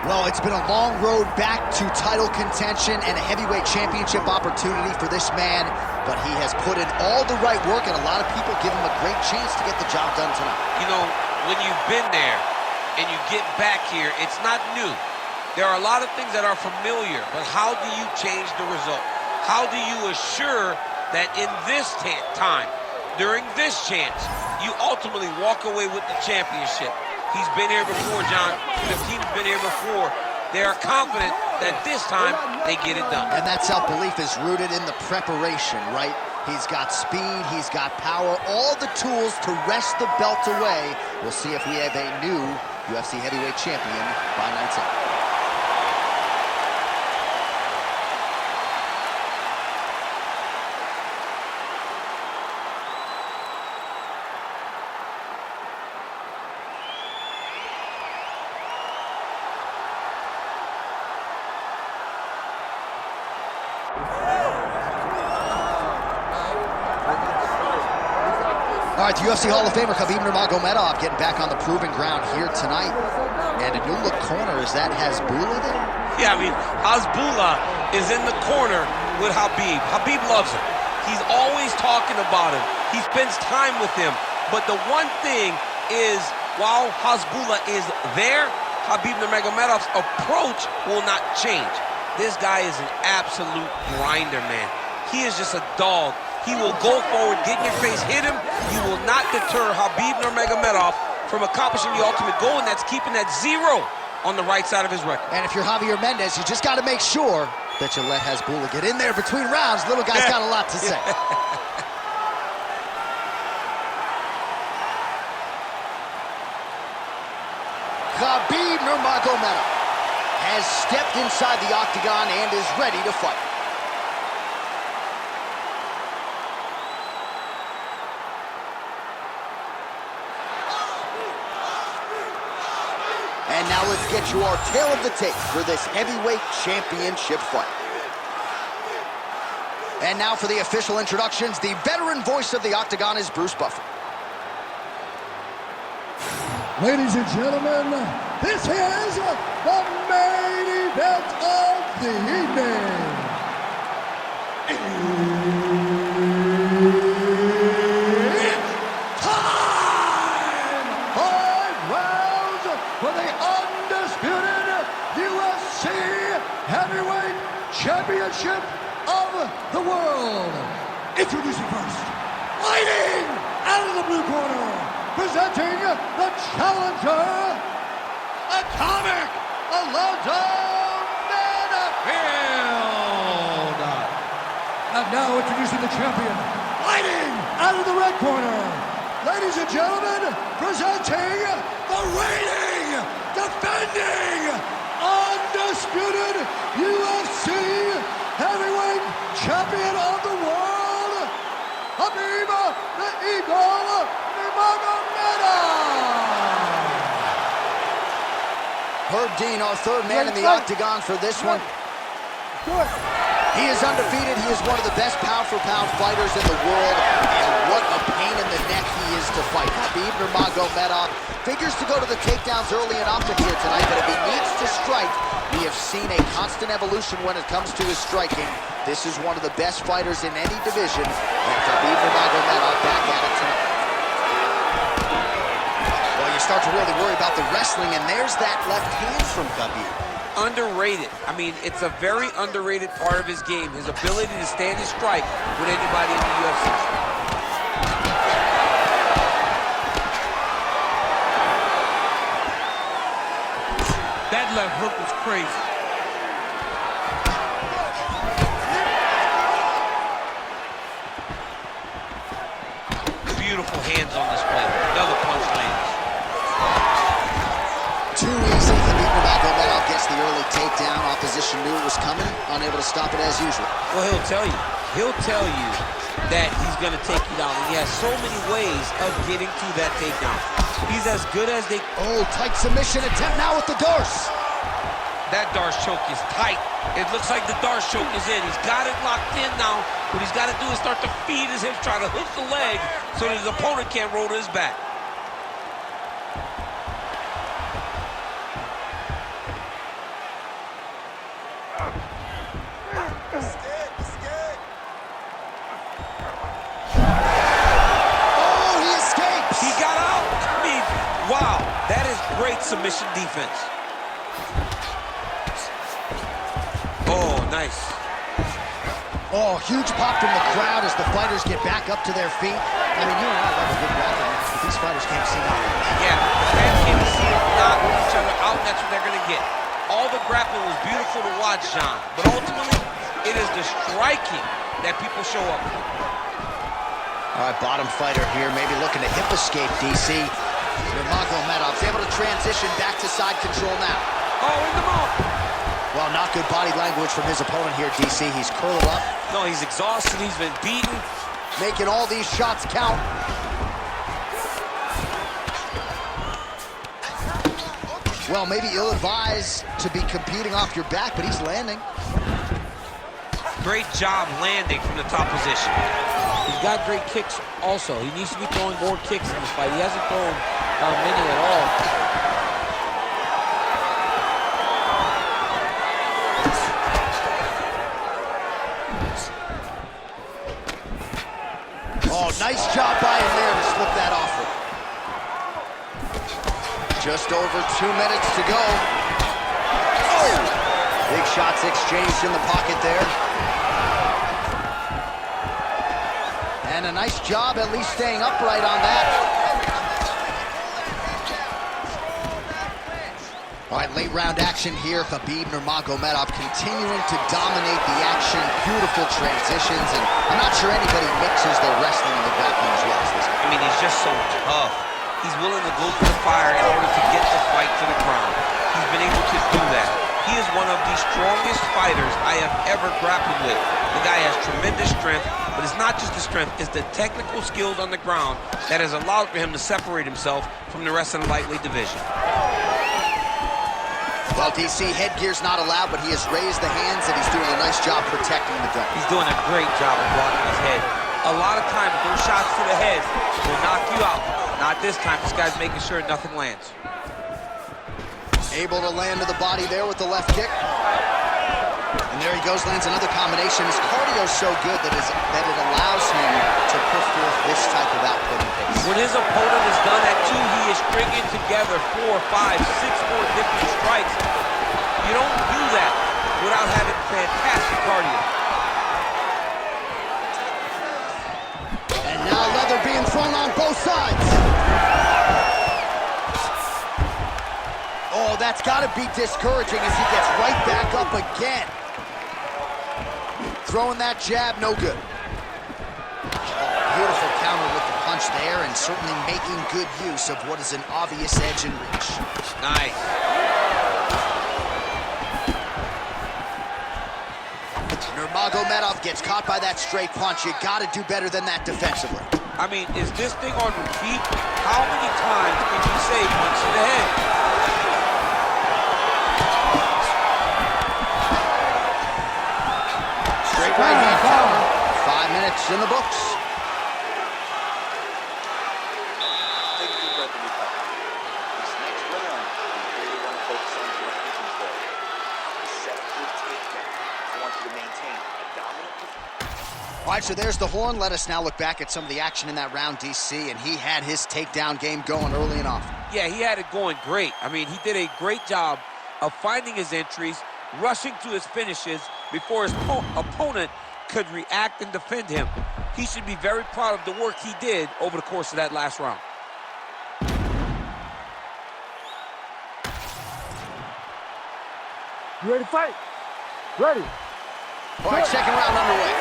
Well, it's been a long road back to title contention and a heavyweight championship opportunity for this man, but he has put in all the right work, and a lot of people give him a great chance to get the job done tonight. You know, when you've been there and you get back here, it's not new. There are a lot of things that are familiar, but how do you change the result? How do you assure that in this time, during this chance, you ultimately walk away with the championship? He's been here before, John. The team's been here before. They are confident that this time they get it done. And that self-belief is rooted in the preparation, right? He's got speed, he's got power, all the tools to wrest the belt away. We'll see if we have a new UFC heavyweight champion by night's end. All right, the UFC Hall of Famer Khabib Nurmagomedov getting back on the proving ground here tonight. And a new look corner, is that Shahbulat there? Yeah, I mean, Shahbulat is in the corner with Khabib. Khabib loves him. He's always talking about him. He spends time with him. But the one thing is, while Shahbulat is there, Khabib Nurmagomedov's approach will not change. This guy is an absolute grinder, man. He is just a dog. He will go forward, get in your face, hit him. He will not deter Khabib Nurmagomedov from accomplishing the ultimate goal, and that's keeping that 0 on the right side of his record. And if you're Javier Mendez, you just got to make sure that you let Shahbulat get in there between rounds. Little guy's got a lot to say. Khabib Nurmagomedov has stepped inside the octagon and is ready to fight. And now let's get you our tale of the tape for this heavyweight championship fight. And now for the official introductions, the veteran voice of the octagon is Bruce Buffer. Ladies and gentlemen, this is the main event of the evening. It's time! 5 rounds for the undisputed UFC Heavyweight Championship of the world. Introducing first, fighting out of the blue corner, presenting the challenger, Atomic Alonzo Menifield. And now introducing the champion, fighting out of the red corner, ladies and gentlemen, presenting the reigning, defending, undisputed UFC Heavyweight Champion of the world, Khabib the Eagle Nurmagomedov. Herb Dean, our third man in the octagon for this one. He is undefeated. He is one of the best pound-for-pound fighters in the world. And what a pain in the neck he is to fight. Khabib Nurmagomedov figures to go to the takedowns early and often here tonight, but if he needs to strike, we have seen a constant evolution when it comes to his striking. This is one of the best fighters in any division, and Khabib Nurmagomedov back at it tonight. Well, you start to really worry about the wrestling, and there's that left hand from Khabib. Underrated. I mean, it's a very underrated part of his game, his ability to stand and strike with anybody in the UFC. That left hook was crazy. Beautiful hands on display. Another punch lands. Too easy. Khabib Nurmagomedov gets the early takedown. Opposition knew it was coming, unable to stop it as usual. Well, he'll tell you that he's going to take you down. And he has so many ways of getting to that takedown. He's as good as they... Oh, tight submission attempt now with the Darce. That Darce choke is tight. It looks like the Darce choke is in. He's got it locked in now. What he's got to do is start to feed his hips, try to hook the leg so that his opponent can't roll to his back. submission defense. Oh, nice. Oh, huge pop from the crowd as the fighters get back up to their feet. I mean, you and I love a good grappling match, but these fighters can't see nothing. Yeah, the fans came to see them knock each other out, and that's what they're going to get. All the grappling was beautiful to watch, John, but ultimately, it is the striking that people show up for. All right, bottom fighter here, maybe looking to hip escape, DC. Nurmagomedov's able to transition back to side control now. Oh, in the mouth. Well, not good body language from his opponent here, DC. He's curled up. No, he's exhausted. He's been beaten. Making all these shots count. Well, maybe ill-advised to be competing off your back, but he's landing. Great job landing from the top position. He's got great kicks also. He needs to be throwing more kicks in this fight. He hasn't thrown many at all. Oh, nice job by him there to slip that offer. Just over 2 minutes to go. Oh! Big shots exchanged in the pocket there. And a nice job at least staying upright on that. All right, late round action here. Khabib Nurmagomedov continuing to dominate the action. Beautiful transitions, and I'm not sure anybody mixes their wrestling and the grappling as well as this guy. I mean, he's just so tough. He's willing to go to the fire in order to get the fight to the ground. He's been able to do that. He is one of the strongest fighters I have ever grappled with. The guy has tremendous strength, but it's not just the strength, it's the technical skills on the ground that has allowed for him to separate himself from the rest of the lightweight division. Well, DC, headgear's not allowed, but he has raised the hands, and he's doing a nice job protecting the dome. He's doing a great job of blocking his head. A lot of times, those shots to the head will knock you out. Not this time. This guy's making sure nothing lands. Able to land to the body there with the left kick. And there he goes, lands another combination. His cardio's so good that it allows him to put forth this type of output and pace. When his opponent is done at 2, he is stringing together 4, 5, 6 more different strikes. You don't do that without having fantastic cardio. And now leather being thrown on both sides. Oh, that's got to be discouraging as he gets right back up again. Throwing that jab, no good. Oh, beautiful counter with the punch there, and certainly making good use of what is an obvious edge and reach. Nice. Nurmagomedov gets caught by that straight punch. You got to do better than that defensively. I mean, is this thing on repeat? How many times can you say punch to the head? Straight right hand counter. 5 minutes in the books. Take a deep breath and recover. This next round, you really want to focus on ground control. Set your takedown. I want you to maintain a dominant position. All right, so there's the horn. Let us now look back at some of the action in that round, DC, and he had his takedown game going early and often. Yeah, he had it going great. I mean, he did a great job of finding his entries, rushing to his finishes before his opponent could react and defend him. He should be very proud of the work he did over the course of that last round. You ready to fight? Ready. All right, second round underway.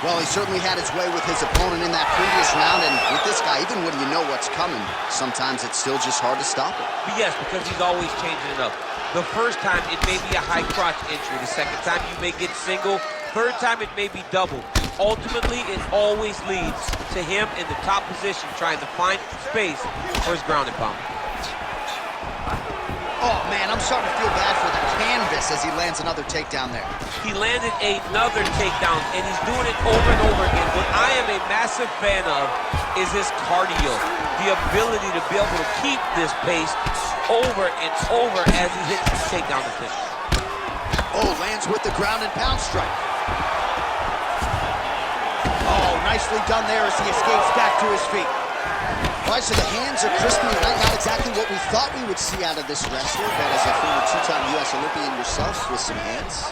Well, he certainly had his way with his opponent in that previous round, and with this guy, even when you know what's coming, sometimes it's still just hard to stop it. But yes, because he's always changing it up. The first time, it may be a high crotch entry. The second time, you may get single. Third time, it may be double. Ultimately, it always leads to him in the top position, trying to find space for his ground and pound. Oh, man, I'm starting to feel bad for the canvas as he lands another takedown there. He landed another takedown, and he's doing it over and over again. What I am a massive fan of is his cardio, the ability to be able to keep this pace over and over as he hits his takedown position. Oh, lands with the ground and pound strike. Oh, nicely done there as he escapes back to his feet. All right, so the hands are crispy tonight. Not exactly what we thought we would see out of this wrestler, but as a former two-time U.S. Olympian yourself with some hands,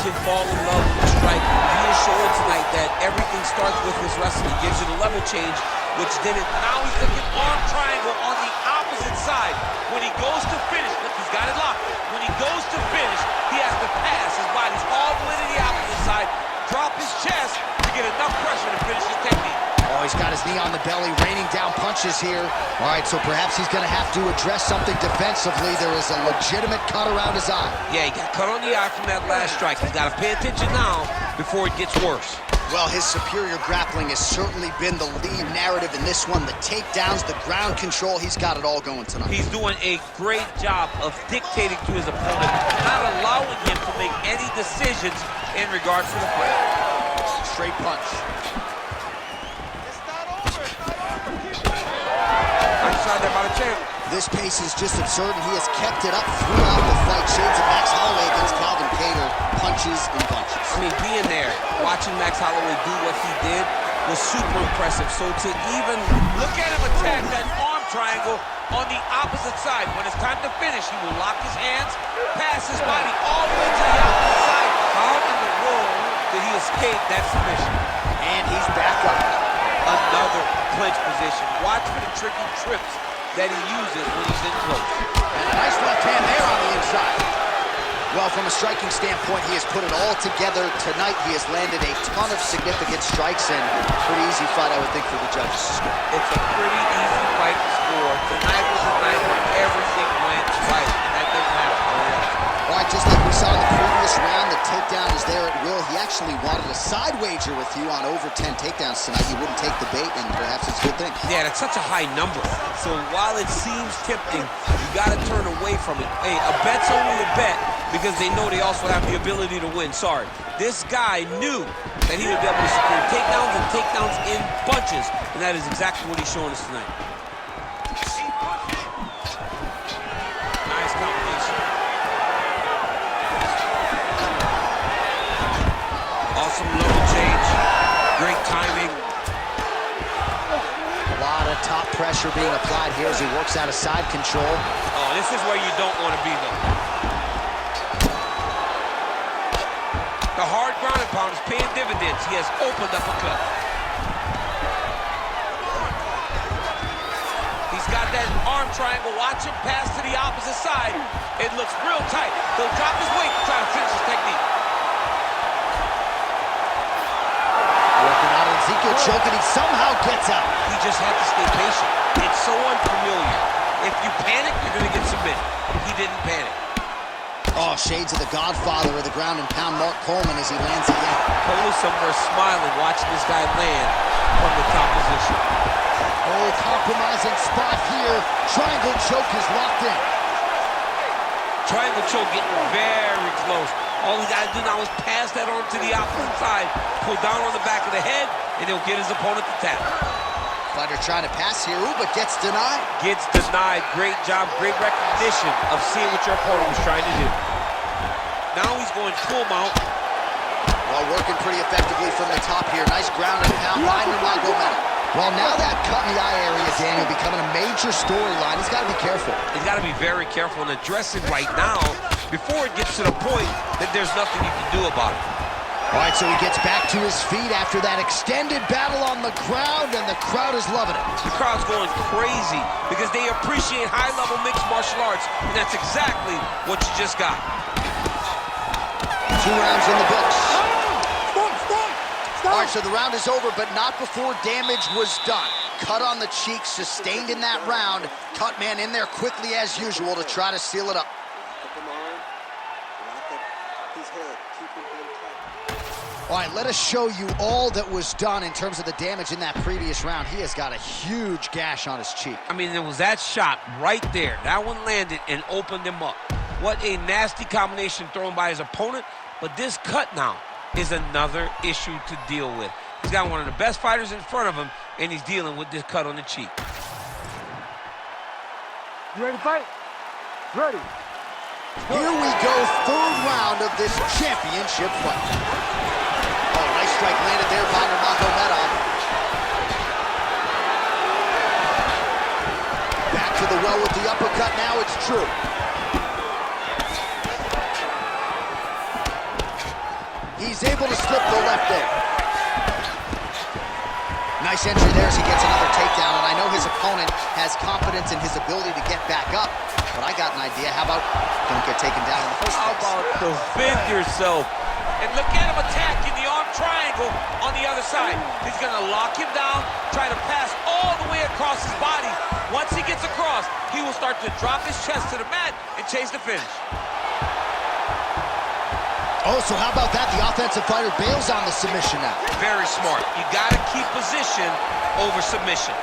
Can fall in love with striking. He is showing tonight that everything starts with his wrestling. He gives you the level change, which didn't. Now he's looking arm triangle on the opposite side. When he goes to finish, look, he's got it locked. When he goes to finish, he has to pass. His body's all the way to the opposite side, drop his chest to get enough pressure to finish his technique. Oh, he's got his knee on the belly, raining down punches here. All right, so perhaps he's going to have to address something defensively. There is a legitimate cut around his eye. Yeah, he got cut on the eye from that last strike. He's got to pay attention now before it gets worse. Well, his superior grappling has certainly been the lead narrative in this one. The takedowns, the ground control, he's got it all going tonight. He's doing a great job of dictating to his opponent, not allowing him to make any decisions in regards to the fight. Straight punch. There by the champ. This pace is just absurd, and he has kept it up throughout the fight. Shades of Max Holloway against Calvin Kattar, punches and bunches. I mean, being there, watching Max Holloway do what he did was super impressive. So to even look at him attack that arm triangle on the opposite side, when it's time to finish, he will lock his hands, pass his body all the way to the opposite side. How in the world did he escape that submission? And he's back up. Another clinch position. Watch for the tricky trips that he uses when he's in close. And a nice left hand there on the inside. Well, from a striking standpoint, he has put it all together. Tonight, he has landed a ton of significant strikes, and pretty easy fight, I would think, for the judges to score. It's a pretty easy fight to score. Tonight was a night where everything went right, and that didn't happen. All right, just like we saw in the previous round, the takedown is there at will. He actually wanted a side wager with you on over 10 takedowns tonight. You wouldn't take the bait, and perhaps it's a good thing. Yeah, that's such a high number. So while it seems tempting, you got to turn away from it. Hey, a bet's only a bet because they know they also have the ability to win. Sorry. This guy knew that he would be able to secure takedowns and takedowns in bunches, and that is exactly what he's showing us tonight. Nice combination. Awesome level change. Great timing. A lot of top pressure being applied here as he works out of side control. Oh, this is where you don't want to be, though. The hard ground and pound is paying dividends. He has opened up a cut. He's got that arm triangle. Watch him pass to the opposite side. It looks real tight. He'll drop his weight to try to finish his technique. Working out an Ezekiel choke, and he somehow gets out. He just had to stay patient. It's so unfamiliar. If you panic, you're going to get submitted. He didn't panic. Oh, shades of the godfather of the ground and pound, Mark Coleman, as he lands again. Cole somewhere smiling, watching this guy land from the top position. Oh, compromising spot here. Triangle choke is locked in. Triangle choke getting very close. All he got to do now is pass that arm to the opposite side, pull down on the back of the head, and he'll get his opponent to tap. Fighter trying to pass here, ooh, but gets denied. Gets denied. Great job, great recognition of seeing what your opponent was trying to do. Now he's going full mount. Well, working pretty effectively from the top here. Nice ground and pound by Nurmagomedov. Well, now that cut in the eye area, Daniel, becoming a major storyline. He's got to be careful. He's got to be very careful and address it right now before it gets to the point that there's nothing you can do about it. All right, so he gets back to his feet after that extended battle on the ground, and the crowd is loving it. The crowd's going crazy because they appreciate high-level mixed martial arts, and that's exactly what you just got. 2 rounds in the books. All right, so the round is over, but not before damage was done. Cut on the cheek, sustained in that round. Cut man in there quickly as usual to try to seal it up. All right, let us show you all that was done in terms of the damage in that previous round. He has got a huge gash on his cheek. I mean, there was that shot right there. That one landed and opened him up. What a nasty combination thrown by his opponent. But this cut now is another issue to deal with. He's got one of the best fighters in front of him, and he's dealing with this cut on the cheek. You ready to fight? Ready. Here we go, 3rd round of this championship fight. Oh, nice strike landed there by Nurmagomedov. to the well with the uppercut. Now it's true. He's able to slip the left there. Nice entry there as he gets another takedown, and I know his opponent has confidence in his ability to get back up, but I got an idea. How about don't get taken down in the first place? How about defend yourself? And look at him attacking the arm triangle on the other side. He's gonna lock him down, try to pass all the way across his body. Once he gets across, he will start to drop his chest to the mat and chase the finish. Oh, so how about that? The offensive fighter bails on the submission now. Very smart. You gotta keep position over submission.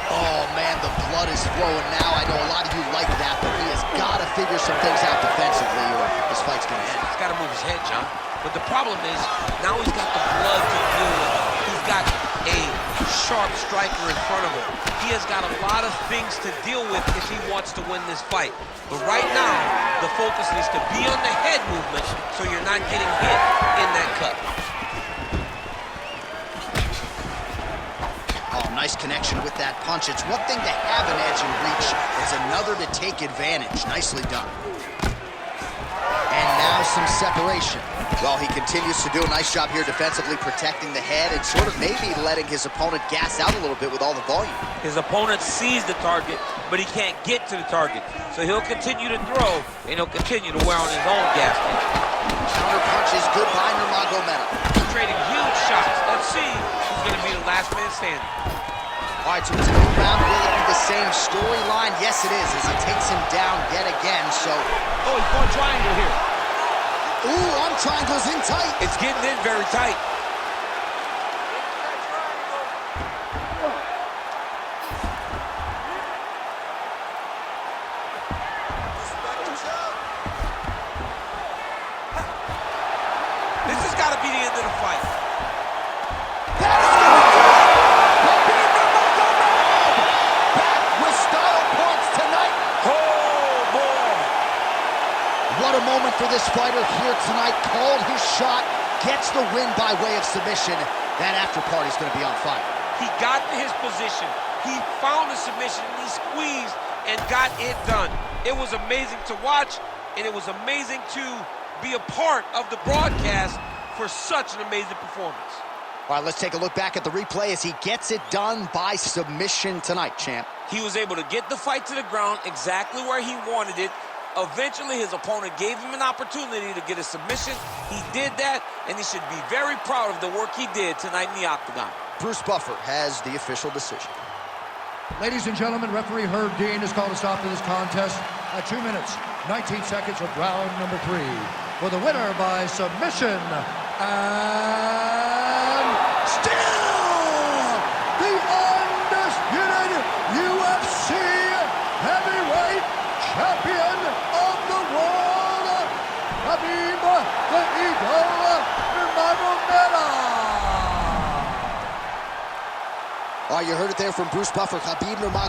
Oh, man, the blood is flowing now. I know a lot of you like that, but he has got to figure some things out defensively or this fight's going to end. He's got to move his head, John. But the problem is, now he's got the blood to deal with. He's got a sharp striker in front of him. He has got a lot of things to deal with if he wants to win this fight. But right now, the focus needs to be on the head movement so you're not getting hit in that cut. Oh, nice connection with that punch. It's one thing to have an edge and reach. It's another to take advantage. Nicely done. And now some separation. Well, he continues to do a nice job here defensively, protecting the head and sort of maybe letting his opponent gas out a little bit with all the volume. His opponent sees the target, but he can't get to the target. So he'll continue to throw, and he'll continue to wear on his own gas tank. Counter punch is good by Nurmagomedov. Trading huge shots. Let's see who's going to be the last man standing. All right, so it's a new round. Will it be the same storyline? Yes, it is, as he takes him down yet again, so... Oh, he's going triangle here. Ooh, arm triangle's in tight. It's getting in very tight. This has got to be the end of the fight. That is going to do it! Khabib Nurmagomedov! Back with style points tonight. Oh, boy. What a moment for this fighter here tonight. Called his shot, gets the win by way of submission. That after party's going to be on fire. He got to his position. He found the submission, and he squeezed and got it done. It was amazing to watch, and it was amazing to be a part of the broadcast for such an amazing performance. All right, let's take a look back at the replay as he gets it done by submission tonight, champ. He was able to get the fight to the ground exactly where he wanted it. Eventually, his opponent gave him an opportunity to get a submission. He did that, and he should be very proud of the work he did tonight in the octagon. Bruce Buffer has the official decision. Ladies and gentlemen, referee Herb Dean has called a stop to this contest at 2 minutes, 19 seconds of round number 3. For the winner by submission, and still the undisputed UFC heavyweight champion of the world, Khabib the Eagle Nurmagomedov. All right, you heard it there from Bruce Buffer. Khabib Nurmagomedov